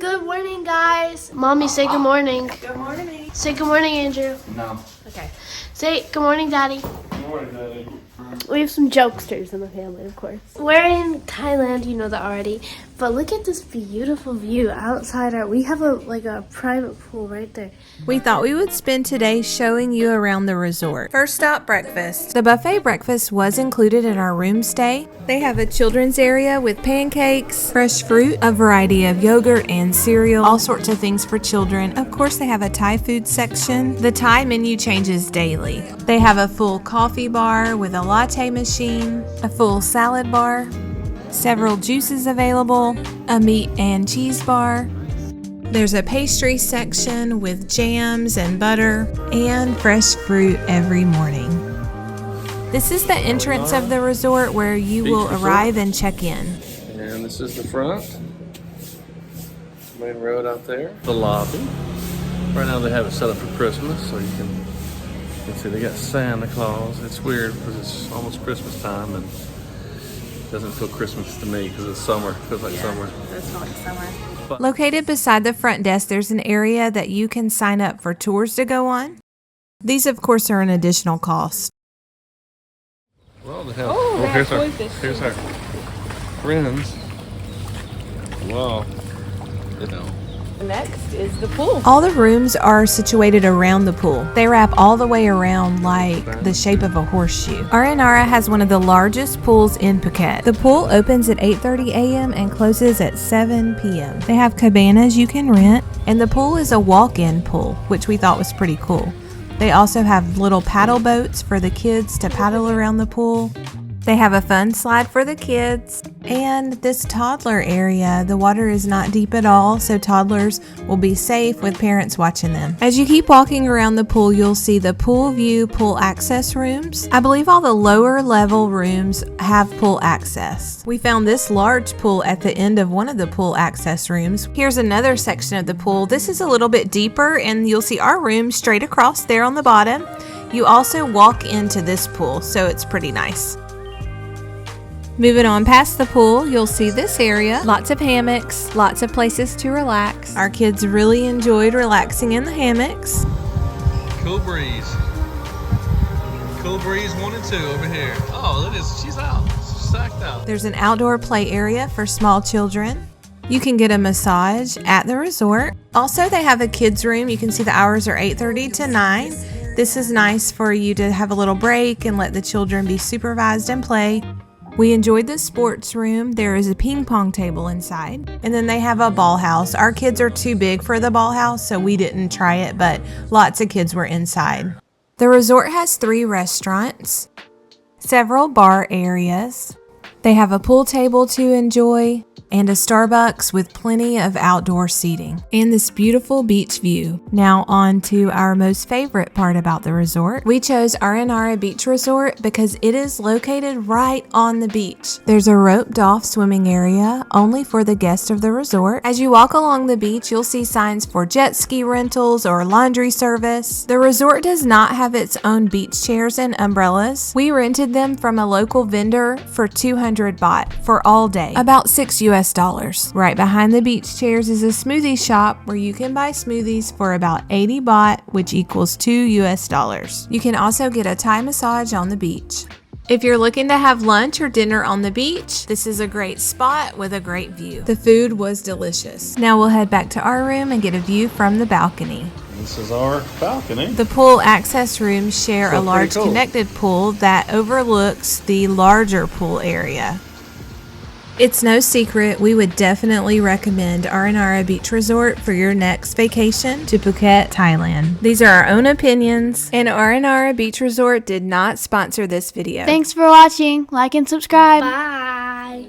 Good morning, guys. Mommy, say good morning. Good morning. Say good morning, Andrew. No. Okay. Say good morning, Daddy. Good morning, Daddy. We have some jokesters in the family, of course. We're in Thailand, you know that already. But look at this beautiful view outside. We have a private pool right there. We thought we would spend today showing you around the resort. First stop, breakfast. The buffet breakfast was included in our room stay. They have a children's area with pancakes, fresh fruit, a variety of yogurt and cereal, all sorts of things for children. Of course, they have a Thai food section. The Thai menu changes daily. They have a full coffee bar with a latte machine, a full salad bar, several juices available, a meat and cheese bar. There's a pastry section with jams and butter and fresh fruit every morning. This is the entrance of the resort where you will arrive and check in. And this is the front. Main road out there. The lobby. Right now they have it set up for Christmas, so you can see they got Santa Claus. It's weird because it's almost Christmas time and it doesn't feel Christmas to me because it's summer. It feels like summer. It's like summer. Located beside the front desk, there's an area that you can sign up for tours to go on. These, of course, are an additional cost. Well, they have, here's our friends. Wow. You know. Next is the pool. All the rooms are situated around the pool. They wrap all the way around like the shape of a horseshoe. Arinara has one of the largest pools in Phuket. The pool opens at 8:30 a.m. and closes at 7 p.m. They have cabanas you can rent, and the pool is a walk-in pool, which we thought was pretty cool. They also have little paddle boats for the kids to paddle around the pool. They have a fun slide for the kids, and this toddler area, the water is not deep at all, so toddlers will be safe with parents watching them. As you keep walking around the pool, you'll see the pool view pool access rooms. I believe all the lower level rooms have pool access. We found this large pool at the end of one of the pool access rooms. Here's another section of the pool. This is a little bit deeper, and you'll see our room straight across there on the bottom. You also walk into this pool, so it's pretty nice. Moving on past the pool, you'll see this area. Lots of hammocks, lots of places to relax. Our kids really enjoyed relaxing in the hammocks. Cool breeze. Cool breeze 1 and 2 over here. Oh, it is. She's out. She's sacked out. There's an outdoor play area for small children. You can get a massage at the resort. Also, they have a kids room. You can see the hours are 8:30 to 9. This is nice for you to have a little break and let the children be supervised and play. We enjoyed the sports room. There is a ping pong table inside. And then they have a ball house. Our kids are too big for the ball house, so we didn't try it, but lots of kids were inside. The resort has 3 restaurants, several bar areas. They have a pool table to enjoy and a Starbucks with plenty of outdoor seating and this beautiful beach view. Now on to our most favorite part about the resort. We chose Arinara Beach Resort because it is located right on the beach. There's a roped off swimming area only for the guests of the resort. As you walk along the beach, you'll see signs for jet ski rentals or laundry service. The resort does not have its own beach chairs and umbrellas. We rented them from a local vendor for 200 baht for all day, about $6 US. Right behind the beach chairs is a smoothie shop where you can buy smoothies for about 80 baht, which equals $2 US. You can also get a Thai massage on the beach. If you're looking to have lunch or dinner on the beach, this is a great spot with a great view. The food was delicious. Now we'll head back to our room and get a view from the balcony. This is our balcony. The pool access rooms share a large connected pool that overlooks the larger pool area. It's no secret, we would definitely recommend Arinara Beach Resort for your next vacation to Phuket, Thailand. These are our own opinions, and Arinara Beach Resort did not sponsor this video. Thanks for watching. Like and subscribe. Bye.